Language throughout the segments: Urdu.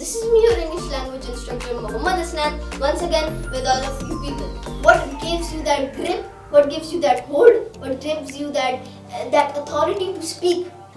This is me, your English language instructor, Mohammad Hasnan, once again with all of you people. What gives you that grip? What gives you that hold? What gives you that authority to speak?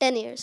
10 years.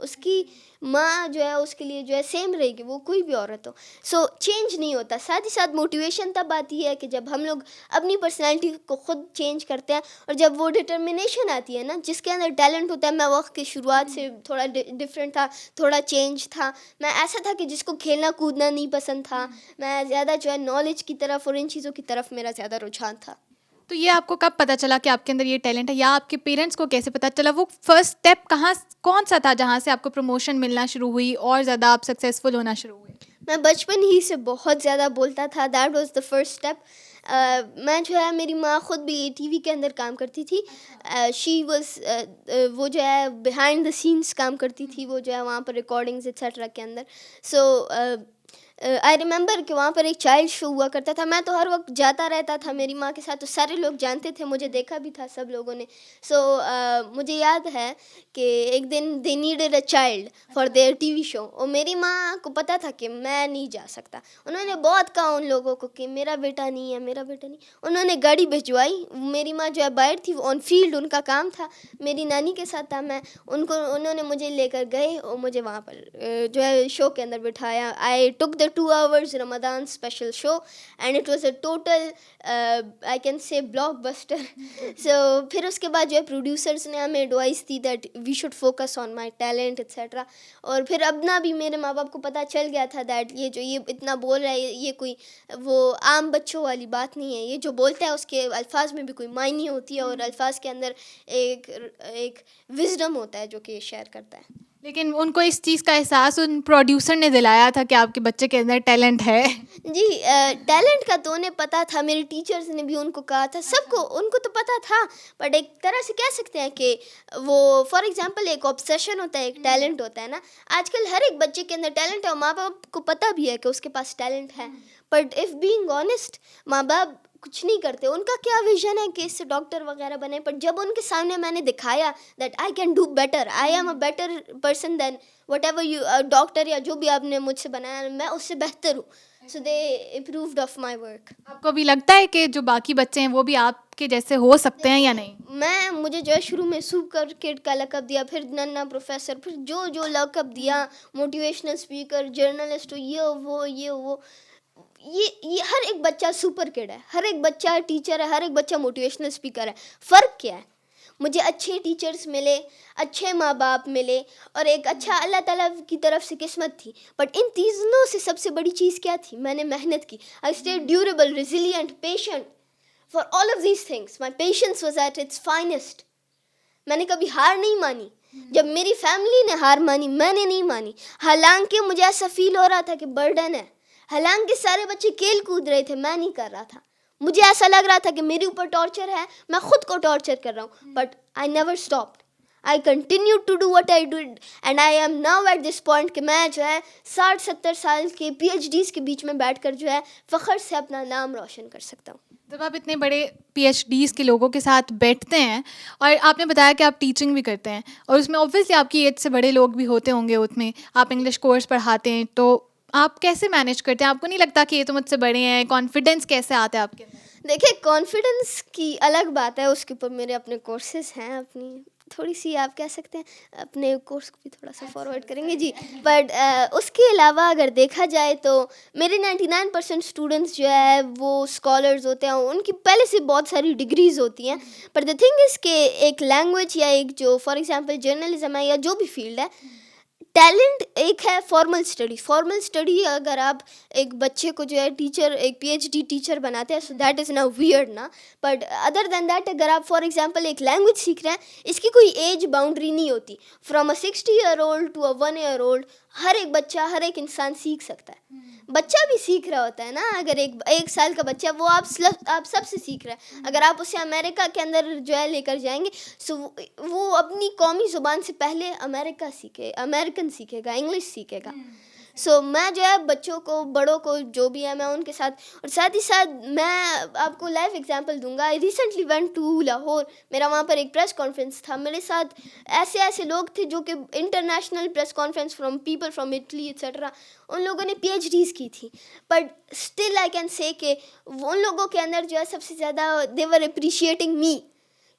اس کی ماں جو ہے اس کے لیے جو ہے سیم رہے گی، وہ کوئی بھی عورت ہو. سو چینج نہیں ہوتا. ساتھ ہی ساتھ موٹیویشن تب آتی ہے کہ جب ہم لوگ اپنی پرسنالٹی کو خود چینج کرتے ہیں، اور جب وہ ڈٹرمنیشن آتی ہے نا، جس کے اندر ٹیلنٹ ہوتا ہے. میں وقت کی شروعات سے تھوڑا ڈفرینٹ تھا، تھوڑا چینج تھا. میں ایسا تھا کہ جس کو کھیلنا کودنا نہیں پسند تھا. میں زیادہ جو ہے نالج کی طرف اور ان چیزوں کی طرف میرا زیادہ رجحان تھا. تو یہ آپ کو کب پتہ چلا کہ آپ کے اندر یہ ٹیلنٹ ہے، یا آپ کے پیرنٹس کو کیسے پتہ چلا؟ وہ فرسٹ اسٹیپ کون سا تھا جہاں سے آپ کو پروموشن ملنا شروع ہوئی اور زیادہ آپ سکسیزفل ہونا شروع ہوئے؟ میں بچپن ہی سے بہت زیادہ بولتا تھا. That was the first step. میں جو ہے، میری ماں خود بھی ٹی وی کے اندر کام کرتی تھی. شی واز وہ جو ہے بیہائنڈ دا سینس کام کرتی تھی، وہ جو ہے وہاں پر ریکارڈنگز ایٹسیٹرا کے اندر. سو آئی ریممبر کہ وہاں پر ایک چائلڈ شو ہوا کرتا تھا. میں تو ہر وقت جاتا رہتا تھا میری ماں کے ساتھ، تو سارے لوگ جانتے تھے، مجھے دیکھا بھی تھا سب لوگوں نے. سو مجھے یاد ہے کہ ایک دن they needed a child for their T V show, اور میری ماں کو پتہ تھا کہ میں نہیں جا سکتا. انہوں نے بہت کہا ان لوگوں کو کہ میرا بیٹا نہیں ہے، میرا بیٹا نہیں. انہوں نے گاڑی بھجوائی. میری ماں جو ہے باہر تھی، آن فیلڈ ان کا کام تھا. میری نانی کے ساتھ تھا میں. انہوں نے مجھے لے کر گئے اور مجھے وہاں پر جو ہے شو کے اندر بٹھایا. آئی ٹک دا 2 hours Ramadan special show and it was a total I can say blockbuster. So پھر اس کے بعد جو ہے پروڈیوسرس نے ہمیں ایڈوائس دی that we should focus on my talent etcetera. اور پھر ابنا بھی میرے ماں باپ کو پتہ چل گیا تھا دیٹ یہ اتنا بول رہا ہے، یہ کوئی وہ عام بچوں والی بات نہیں ہے. یہ جو بولتا ہے اس کے الفاظ میں بھی کوئی معنی ہوتی ہے، اور الفاظ کے اندر ایک وزڈم ہوتا ہے جو کہ یہ شیئر کرتا ہے. لیکن ان کو اس چیز کا احساس ان پروڈیوسر نے دلایا تھا کہ آپ کے بچے کے اندر ٹیلنٹ ہے. جی، ٹیلنٹ کا تو انہیں پتہ تھا. میرے ٹیچرز نے بھی ان کو کہا تھا، سب کو ان کو تو پتہ تھا. بٹ ایک طرح سے کہہ سکتے ہیں کہ وہ فار ایگزامپل ایک آبسیشن ہوتا ہے، ایک ٹیلنٹ ہوتا ہے نا. آج کل ہر ایک بچے کے اندر ٹیلنٹ ہے، اور ماں باپ کو پتہ بھی ہے کہ اس کے پاس ٹیلنٹ ہے. بٹ اف بینگ آنیسٹ، ماں باپ کچھ نہیں کرتے. ان کا کیا ویژن ہے کہ اس سے ڈاکٹر وغیرہ بنے. بٹ جب ان کے سامنے میں نے دکھایا that I can do better, I am a better person than whatever you doctor یا جو بھی آپ نے مجھ سے بنایا، میں اس سے بہتر ہوں. سو دے امپرووڈ آف مائی ورک. آپ کو بھی لگتا ہے کہ جو باقی بچے ہیں وہ بھی آپ کے جیسے ہو سکتے ہیں یا نہیں؟ مجھے جو ہے شروع میں سپر کڈ کا لقب دیا، پھر ننا پروفیسر، پھر جو لقب دیا، موٹیویشنل اسپیکر، جرنلسٹ، یہ ہر ایک بچہ سپر کڈ ہے، ہر ایک بچہ ٹیچر ہے، ہر ایک بچہ موٹیویشنل اسپیکر ہے. فرق کیا ہے؟ مجھے اچھے ٹیچرز ملے، اچھے ماں باپ ملے، اور ایک اچھا اللہ تعالیٰ کی طرف سے قسمت تھی. بٹ ان تینوں سے سب سے بڑی چیز کیا تھی؟ میں نے محنت کی. I stay durable, resilient, patient. For all of these things my patience was at its finest. میں نے کبھی ہار نہیں مانی. جب میری فیملی نے ہار مانی، میں نے نہیں مانی. حالانکہ مجھے ایسا فیل ہو رہا تھا کہ برڈن ہے، حالانکہ سارے بچے کھیل کود رہے تھے، میں نہیں کر رہا تھا. مجھے ایسا لگ رہا تھا کہ میرے اوپر ٹارچر ہے، میں خود کو ٹارچر کر رہا ہوں. But I never stopped. I continue to do what I did and I am now at this point کہ میں جو ہے 60-70 سال کے پی ایچ ڈیز کے بیچ میں بیٹھ کر جو ہے فخر سے اپنا نام روشن کر سکتا ہوں. جب آپ اتنے بڑے پی ایچ ڈیز کے لوگوں کے ساتھ بیٹھتے ہیں، اور آپ نے بتایا کہ آپ ٹیچنگ بھی کرتے ہیں، اور اس میں اوبویسلی آپ کی ایج سے بڑے لوگ بھی ہوتے ہوں گے، اس میں آپ انگلش کورس پڑھاتے ہیں، تو آپ کیسے مینیج کرتے ہیں؟ آپ کو نہیں لگتا کہ یہ تو مجھ سے بڑے ہیں؟ کانفیڈینس کیسے آتا ہے آپ کے اندر؟ دیکھیے، کانفیڈنس کی الگ بات ہے، اس کے اوپر میرے اپنے کورسز ہیں، اپنی تھوڑی سی آپ کہہ سکتے ہیں اپنے کورس کو بھی تھوڑا سا فارورڈ کریں گے. جی، بٹ اس کے علاوہ اگر دیکھا جائے تو میرے 99% اسٹوڈنٹس جو ہے وہ اسکالرز ہوتے ہیں، ان کی پہلے سے بہت ساری ڈگریز ہوتی ہیں. بٹ دا تھنگ از کہ ایک لینگویج یا ایک جو فار ایگزامپل جرنلزم ہے یا جو بھی فیلڈ ہے، ٹیلنٹ ایک ہے فارمل اسٹڈی. اگر آپ ایک بچے کو جو ہے ٹیچر، ایک پی ایچ ڈی ٹیچر بناتے ہیں، سو دیٹ از نا ویئرڈ نا. بٹ ادر دین دیٹ، اگر آپ فار ایگزامپل ایک لینگویج سیکھ رہے ہیں، اس کی کوئی ایج باؤنڈری نہیں ہوتی. From a 60 year old to a 1 year old، ہر ایک بچہ، ہر ایک انسان سیکھ سکتا ہے. بچہ بھی سیکھ رہا ہوتا ہے نا. اگر ایک سال کا بچہ، وہ آپ سب سے سیکھ رہا ہے. اگر آپ اسے امریکہ کے اندر جو ہے لے کر جائیں گے، سو وہ اپنی قومی زبان سے پہلے امریکن سیکھے گا، انگلش سیکھے گا. سو میں جو ہے بچوں کو، بڑوں کو، جو بھی ہے، میں ان کے ساتھ، اور ساتھ ہی ساتھ میں آپ کو لائیو ایگزامپل دوں گا. I recently went to Lahore. میرا وہاں پر ایک پریس کانفرنس تھا. میرے ساتھ ایسے لوگ تھے جو کہ international press conference from people from Italy etcetera. ان لوگوں نے پی ایچ ڈیز کی تھی. But still I can say کہ ان لوگوں کے اندر جو ہے سب سے زیادہ دے ور اپریشیٹنگ می،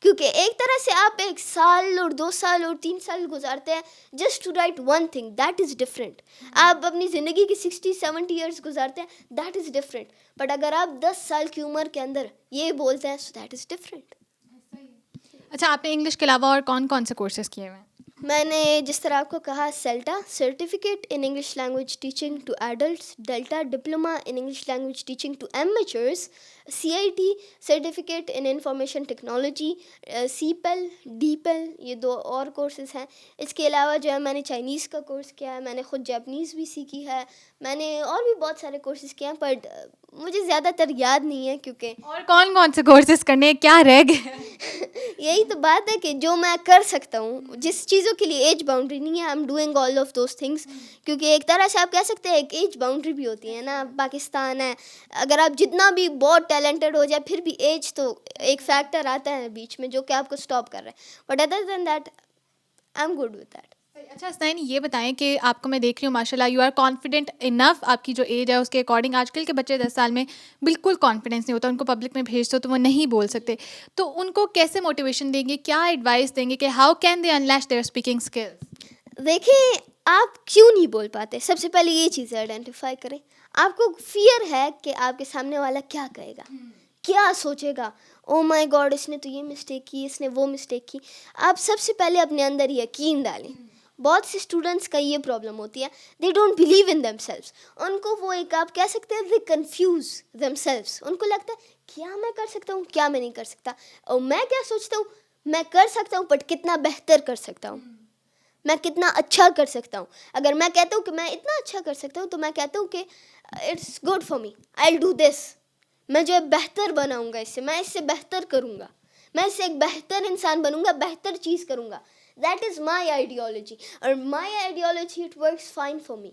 کیونکہ ایک طرح سے آپ 1 سال اور 2 سال اور 3 سال گزارتے ہیں just to write one thing, that is different. آپ اپنی زندگی کی 60-70 ایئرس گزارتے ہیں, دیٹ از ڈفرینٹ. بٹ اگر آپ 10 سال کی عمر کے اندر یہ بولتے ہیں, سو دیٹ از ڈفرینٹ. اچھا, آپ نے انگلش کے علاوہ اور کون کون سے کورسز کیے ہوئے ہیں؟ میں نے جس طرح آپ کو کہا, CELTA certificate in English language teaching to adults, DELTA diploma in English language teaching to amateurs, CIT certificate in information technology, CPEL DPEL, یہ 2 اور کورسز ہیں. اس کے علاوہ جو ہے میں نے چائنیز کا کورس کیا ہے, میں نے خود جاپنیز بھی سیکھی ہے, میں نے اور بھی بہت سارے کورسز کیے ہیں, بٹ مجھے زیادہ تر یاد نہیں ہے کیونکہ اور کون کون سے کورسز کرنے ہیں, کیا رہ گئے؟ یہی تو بات ہے کہ جو میں کر سکتا ہوں, جس چیزوں کے لیے ایج باؤنڈری نہیں ہے, I am doing all of those things. کیونکہ ایک طرح سے آپ کہہ سکتے ہیں ایک ایج باؤنڈری بھی ہوتی ہے نا, پاکستان ہے, اگر آپ جتنا بھی بہت ٹیلنٹڈ ہو جائے پھر بھی ایج تو ایک فیکٹر آتا ہے بیچ میں جو کہ آپ کو اسٹاپ کر رہا ہے. But other than that I am good with that. اچھا حسنین, یہ بتائیں کہ آپ کو میں دیکھ رہی ہوں ماشاء اللہ یو آر کانفیڈنٹ انف, آپ کی جو ایج ہے اس کے اکارڈنگ. آج کل کے بچے 10 سال میں بالکل کانفیڈینس نہیں ہوتا, ان کو پبلک میں بھیج دو تو وہ نہیں بول سکتے, تو ان کو کیسے موٹیویشن دیں گے, کیا ایڈوائس دیں گے کہ how can they unleash their speaking skills? دیکھیں, آپ کیوں نہیں بول پاتے, سب سے پہلے یہ چیزیں آئیڈینٹیفائی کریں. آپ کو فیئر ہے کہ آپ کے سامنے والا کیا کہے گا, کیا سوچے گا, او مائی گاڈ اس نے تو یہ مسٹیک کی, اس نے وہ مسٹیک کی. آپ سب سے پہلے اپنے اندر یقین ڈالیں. بہت سے اسٹوڈنٹس کا یہ پرابلم ہوتی ہے, they don't believe in themselves. ان کو وہ ایک آپ کہہ سکتے ہیں دے کنفیوز دیم سیلوز. ان کو لگتا ہے کیا میں کر سکتا ہوں, کیا میں نہیں کر سکتا, اور میں کیا سوچتا ہوں, میں کر سکتا ہوں بٹ کتنا بہتر کر سکتا ہوں, میں کتنا اچھا کر سکتا ہوں. اگر میں کہتا ہوں کہ میں اتنا اچھا کر سکتا ہوں تو میں کہتا ہوں کہ it's good for me, I will do this. میں جو ہے بہتر بناؤں گا, اس سے میں اس سے بہتر کروں گا, میں اس سے ایک بہتر انسان بنوں گا, بہتر چیز کروں گا. دیٹ از مائی آئیڈیالوجی, اور my ideology it works fine for me.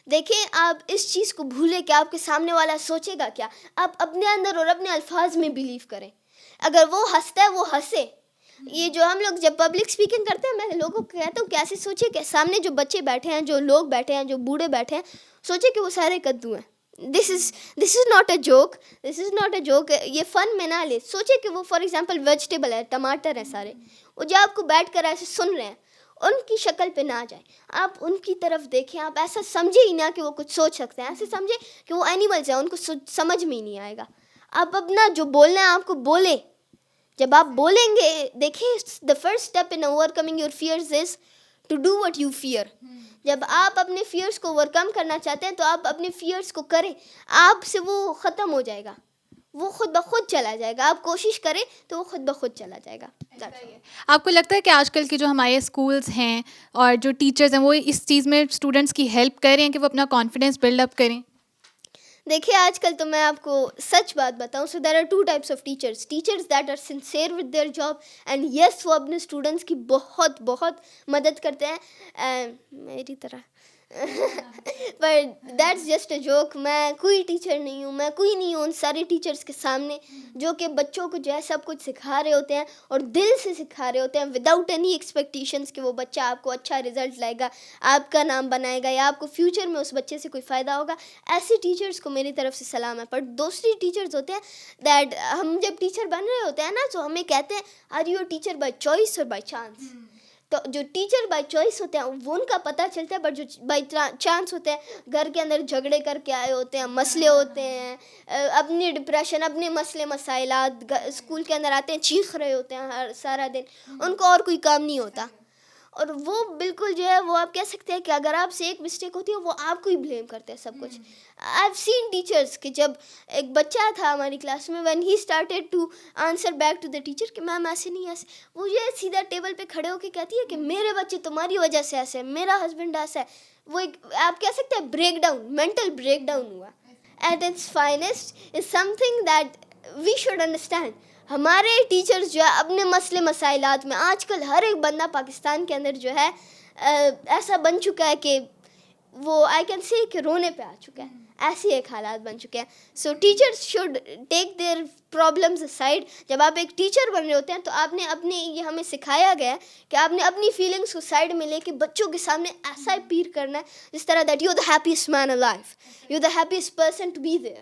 دیکھیں, آپ اس چیز کو بھولیں کہ آپ کے سامنے والا سوچے گا کیا. آپ اپنے اندر اور اپنے الفاظ میں بلیو کریں. اگر وہ ہنستا ہے وہ ہنسے. یہ جو ہم لوگ جب پبلک اسپیکنگ کرتے ہیں, میں لوگوں کو کہتا ہوں کہ ایسے سوچے کہ سامنے جو بچے بیٹھے ہیں, جو لوگ بیٹھے ہیں, جو بوڑھے بیٹھے ہیں, سوچے کہ وہ سارے کدو ہیں. This is not a joke, this is not a joke. یہ فن میں نہ لے. سوچے کہ وہ فار ایگزامپل ویجیٹیبل ہے, ٹماٹر ہیں سارے, وہ جو آپ کو بیٹھ کر ایسے سن رہے ہیں, ان کی شکل پہ نہ جائیں, آپ ان کی طرف دیکھیں. آپ ایسا سمجھے ہی نہ کہ وہ کچھ سوچ سکتے ہیں, ایسے سمجھے کہ وہ اینیملز ہیں, ان کو سمجھ میں ہی نہیں آئے گا. آپ اپنا جو بولنا ہے آپ کو بولیں. جب آپ بولیں گے, دیکھیں, the first step in overcoming your fears is to do what you fear. جب آپ اپنے فیئرس کو اوور کم کرنا چاہتے ہیں تو آپ اپنے فیئرس کو کریں. آپ سے وہ ختم ہو جائے گا, وہ خود بخود چلا جائے گا. آپ کوشش کریں تو وہ خود بخود چلا جائے گا. آپ کو لگتا ہے کہ آج کل کے جو ہمارے اسکولس ہیں اور جو ٹیچرز ہیں وہ اس چیز میں اسٹوڈنٹس کی ہیلپ کر رہے ہیں کہ وہ اپنا کانفیڈینس بلڈ اپ کریں؟ دیکھیے, آج کل تو میں آپ کو سچ بات بتاؤں, so there are 2 types of teachers that are sincere with their job, and yes وہ اپنے اسٹوڈنٹس کی بہت بہت مدد کرتے ہیں, میری طرح. But that's just a joke. میں کوئی ٹیچر نہیں ہوں, میں کوئی نہیں ہوں ان سارے ٹیچرس کے سامنے جو کہ بچوں کو جو ہے سب کچھ سکھا رہے ہوتے ہیں اور دل سے سکھا رہے ہوتے ہیں, وداؤٹ اینی ایکسپیکٹیشنس کہ وہ بچہ آپ کو اچھا رزلٹ لائے گا, آپ کا نام بنائے گا, یا آپ کو فیوچر میں اس بچے سے کوئی فائدہ ہوگا. ایسے ٹیچرس کو میری طرف سے سلام ہے. بٹ دوسری ٹیچرز ہوتے ہیں دیٹ, ہم جب ٹیچر بن رہے ہوتے ہیں نا تو ہمیں کہتے ہیں are you a teacher by choice اور بائی چانس. تو جو ٹیچر بائی چوائس ہوتے ہیں وہ ان کا پتہ چلتا ہے, بٹ جو بائی چانس ہوتے ہیں گھر کے اندر جھگڑے کر کے آئے ہوتے ہیں, مسئلے ہوتے ہیں, اپنی ڈپریشن, اپنے مسئلے مسائلات, اسکول کے اندر آتے ہیں چیخ رہے ہوتے ہیں ہر سارا دن, ان کو اور کوئی کام نہیں ہوتا. اور وہ بالکل جو ہے وہ آپ کہہ سکتے ہیں کہ اگر آپ سے ایک مسٹیک ہوتی ہے وہ آپ کو ہی بلیم کرتے ہیں سب کچھ. آئی ہیو سین ٹیچرس کہ جب ایک بچہ تھا ہماری کلاس میں, when he started to answer back to the teacher کہ میم ایسے نہیں ایسے, وہ یہ سیدھا ٹیبل پہ کھڑے ہو کے کہتی ہے کہ میرے بچے تمہاری وجہ سے ایسے ہے, میرا ہسبینڈ ایسا ہے. وہ ایک آپ کہہ سکتے ہیں break down, mental break down ہوا. At its finest is something that we should understand. ہمارے ٹیچرز جو ہے اپنے مسئلے مسائلات میں, آج کل ہر ایک بندہ پاکستان کے اندر جو ہے ایسا بن چکا ہے کہ وہ آئی کین سے کہ رونے پہ آ چکا ہے, ایسی ایک حالات بن چکے ہیں. So teachers should take their problems aside. جب آپ ایک ٹیچر بن رہے ہوتے ہیں تو آپ نے اپنے, یہ ہمیں سکھایا گیا ہے کہ آپ نے اپنی فیلنگس کو سائڈ میں لے کے بچوں کے سامنے ایسا اپیئر کرنا ہے جس طرح that you are the happiest man alive, you are the happiest person to be there.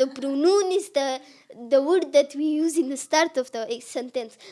The pronoun is the word that we use in the start of the sentence.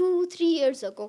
2-3 years ago,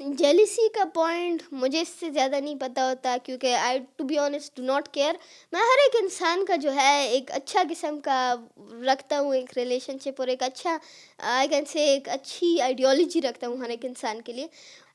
jealousy کا پوائنٹ مجھے اس سے زیادہ نہیں پتہ ہوتا کیونکہ I to be honest do not care. میں ہر ایک انسان کا جو ہے ایک اچھا قسم کا رکھتا ہوں ایک ریلیشن شپ اور ایک اچھا آئی کین سے ایک اچھی آئیڈیالوجی رکھتا ہوں ہر ایک انسان کے لیے.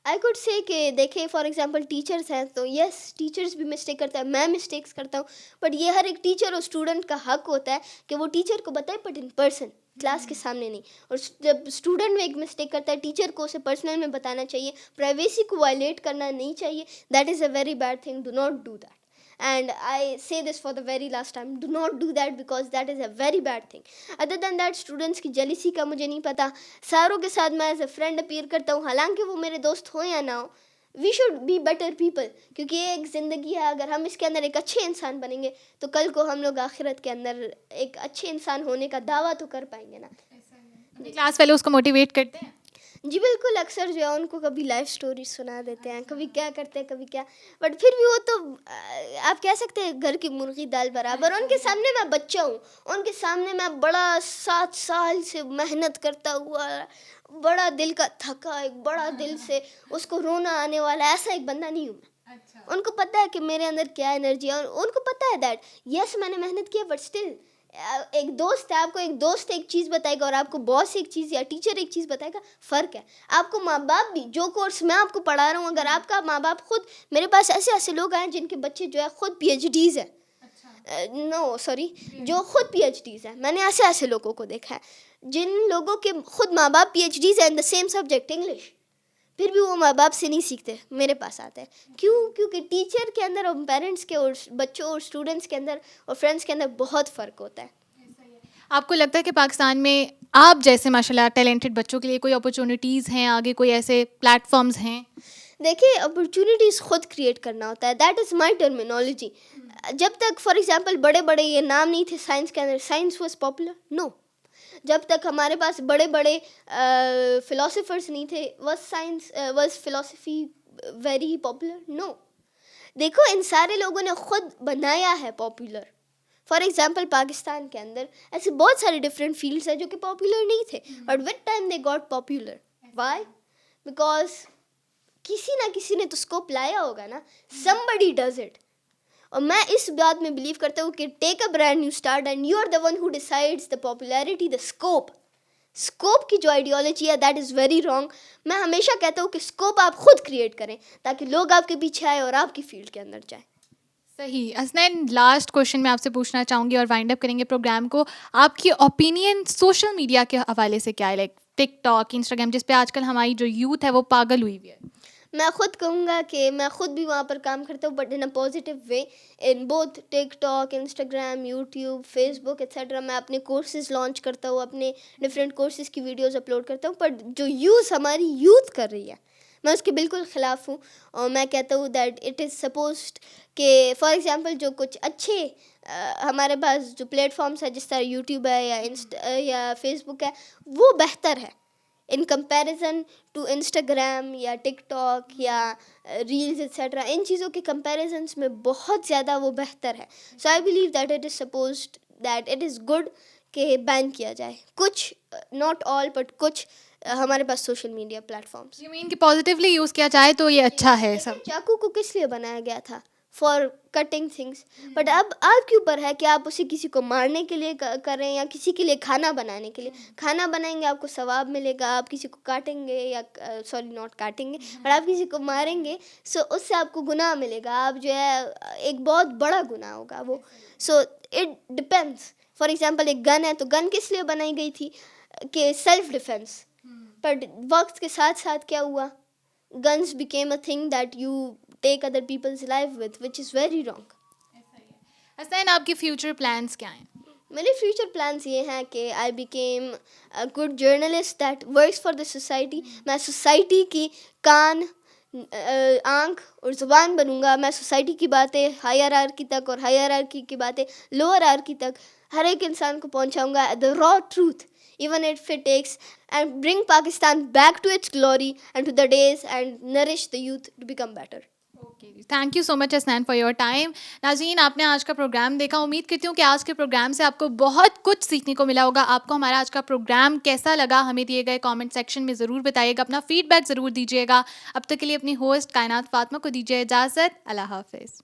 آئی کوڈ سے کہ دیکھیں فار ایگزامپل ٹیچرس ہیں تو یس ٹیچرس بھی مسٹیک کرتا ہے, میں مسٹیکس کرتا ہوں, بٹ یہ ہر ایک ٹیچر اور اسٹوڈنٹ کا حق ہوتا ہے کہ وہ ٹیچر کو بتائے بٹ ان پرسن, کلاس کے سامنے نہیں. اور جب اسٹوڈنٹ میں ایک مسٹیک کرتا ہے ٹیچر کو اسے پرسنل میں بتانا چاہیے, پرائیویسی کو وائلیٹ کرنا نہیں چاہیے. That is a very bad thing, do not do that. And I say this for the very last time, do not do that because that is a very bad thing. Other than that, students کی jealousy کا مجھے نہیں پتا. ساروں کے ساتھ میں ایز اے فرینڈ اپیئر کرتا ہوں, حالانکہ وہ میرے دوست ہوں یا نہ ہو. We should be better people, کیونکہ یہ ایک زندگی ہے. اگر ہم اس کے اندر ایک اچھے انسان بنیں گے تو کل کو ہم لوگ آخرت کے اندر ایک اچھے انسان ہونے کا دعویٰ تو کر پائیں گے نا. کلاس والے اس کو موٹیویٹ کرتے ہیں؟ جی بالکل, اکثر جو ہے ان کو کبھی لائف سٹوری سنا دیتے ہیں, کبھی کیا کرتے ہیں کبھی کیا, بٹ پھر بھی وہ تو آپ کہہ سکتے ہیں گھر کی مرغی دال برابر. ان کے سامنے میں بچہ ہوں, ان کے سامنے میں بڑا 7 سال سے محنت کرتا ہوا, بڑا دل کا تھکا, ایک بڑا دل سے اس کو رونا آنے والا ایسا ایک بندہ نہیں ہوں میں. ان کو پتہ ہے کہ میرے اندر کیا انرجی ہے, اور ان کو پتہ ہے دیٹ یس میں نے محنت کی ہے, بٹ اسٹل ایک دوست ہے, آپ کو ایک دوست ایک چیز بتائے گا اور آپ کو باس ایک چیز یا ٹیچر ایک چیز بتائے گا, فرق ہے. آپ کو ماں باپ بھی, جو کورس میں آپ کو پڑھا رہا ہوں, اگر آپ کا ماں باپ خود, میرے پاس ایسے لوگ ہیں جن کے بچے جو ہے خود پی ایچ ڈیز ہیں, جو خود پی ایچ ڈیز ہیں. میں نے ایسے لوگوں کو دیکھا ہے جن لوگوں کے خود ماں باپ پی ایچ ڈیز ہیں ان دا سیم سبجیکٹ انگلش, پھر بھی وہ ماں باپ سے نہیں سیکھتے, میرے پاس آتے ہیں. کیوں؟ کیونکہ ٹیچر کے اندر اور پیرنٹس کے اور بچوں اور اسٹوڈنٹس کے اندر اور فرینڈس کے اندر بہت فرق ہوتا ہے. آپ کو لگتا ہے کہ پاکستان میں آپ جیسے ماشاء اللہ ٹیلنٹڈ بچوں کے لیے کوئی اپرچونیٹیز ہیں, آگے کوئی ایسے پلیٹ فارمز ہیں؟ دیکھیے اپرچونیٹیز خود کریٹ کرنا ہوتا ہے, دیٹ از مائی ٹرمینالوجی. جب تک فار ایگزامپل بڑے یہ نام نہیں تھے سائنس کے اندر, سائنس واز پاپولر, نو. جب تک ہمارے پاس بڑے فلاسفرس نہیں تھے, واز فلاسفی ویری پاپولر, نو. دیکھو ان سارے لوگوں نے خود بنایا ہے پاپولر. فار ایگزامپل پاکستان کے اندر ایسے بہت سارے ڈفرینٹ فیلڈس ہیں جو کہ پاپولر نہیں تھے, but with time they got popular. Why? Because کسی نہ کسی نے تو اسکوپ لایا ہوگا نا, somebody does it. اور میں اس بات میں بلیو کرتا ہوں کہ take a brand new start and you are the one who decides the popularity, the scope کی جو آئیڈیالوجی ہے دیٹ از ویری رانگ. میں ہمیشہ کہتا ہوں کہ اسکوپ آپ خود کریٹ کریں تاکہ لوگ آپ کے پیچھے آئے اور آپ کی فیلڈ کے اندر جائیں. صحیح. حسنین, لاسٹ کویشچن میں آپ سے پوچھنا چاہوں گی اور وائنڈ اپ کریں گے پروگرام کو. آپ کی اوپینین سوشل میڈیا کے حوالے سے کیا ہے, لائک ٹک ٹاک, انسٹاگرام, جس پہ آج کل ہماری جو یوتھ ہے وہ پاگل ہوئی ہوئی ہے؟ میں خود کہوں گا کہ میں خود بھی وہاں پر کام کرتا ہوں, but in a positive way, in both TikTok, Instagram, YouTube, Facebook etcetera. میں اپنے کورسز لانچ کرتا ہوں, اپنے ڈفرینٹ کورسز کی ویڈیوز اپلوڈ کرتا ہوں, بٹ جو یوز ہماری یوتھ کر رہی ہے میں اس کے بالکل خلاف ہوں. اور میں کہتا ہوں دیٹ اٹ از سپوزڈ کہ فار ایگزامپل جو کچھ اچھے ہمارے پاس جو پلیٹ فارمس ہیں جس طرح یوٹیوب ہے یا فیس بک ہے, وہ بہتر ہے ان کمپیریزن ٹو انسٹاگرام یا ٹک ٹاک یا ریلز ایٹسیٹرا. ان چیزوں کے کمپیریزنس میں بہت زیادہ وہ بہتر ہے. So I believe that it is supposed that it is good کہ بین کیا جائے کچھ, ناٹ آل بٹ کچھ ہمارے پاس social media platforms. You mean کہ پازیٹیولی یوز کیا جائے تو یہ اچھا ہے سب. چاقو کو کس لیے بنایا گیا تھا؟ For cutting things. بٹ اب آپ کے اوپر ہے کہ آپ اسے کسی کو مارنے کے لیے کریں یا کسی کے لیے کھانا بنانے کے لیے. کھانا بنائیں گے آپ کو ثواب ملے گا, آپ کسی کو کاٹیں گے یا سوری ناٹ کاٹیں گے بٹ آپ کسی کو ماریں گے سو اس سے آپ کو گناہ ملے گا, آپ جو ہے ایک بہت بڑا گناہ ہوگا وہ. So it depends. For example ایک گن ہے تو گن کس لیے بنائی گئی تھی کہ سیلف ڈیفینس, بٹ وقت کے ساتھ ساتھ کیا ہوا, guns became a thing that you take other people's life with, which is very wrong. حسین, آپ کے فیوچر پلانس کیا ہیں؟ میرے فیوچر پلانس یہ ہیں کہ I became a good journalist that works for the society. میں سوسائٹی کی کان, آنکھ اور زبان بنوں گا. میں سوسائٹی کی باتیں ہائر آرکی تک اور ہائر آرکی کی باتیں لوور آرکی تک ہر ایک انسان کو پہنچاؤں گا, دا را truth, even if it takes, and bring Pakistan back to its glory and to the days and nourish the youth to become better. Okay جی، thank you so much Hasnain for your time. ناظرین، آپ نے آج کا پروگرام دیکھا. امید کرتی ہوں کہ آج کے پروگرام سے آپ کو بہت کچھ سیکھنے کو ملا ہوگا. آپ کو ہمارا آج کا پروگرام کیسا لگا ہمیں دیے گئے کامنٹ سیکشن میں ضرور بتائیے گا. اپنا فیڈ بیک ضرور دیجیے گا. اب تک کے لیے اپنی ہوسٹ کائنات فاطمہ کو دیجیے اجازت. اللہ حافظ.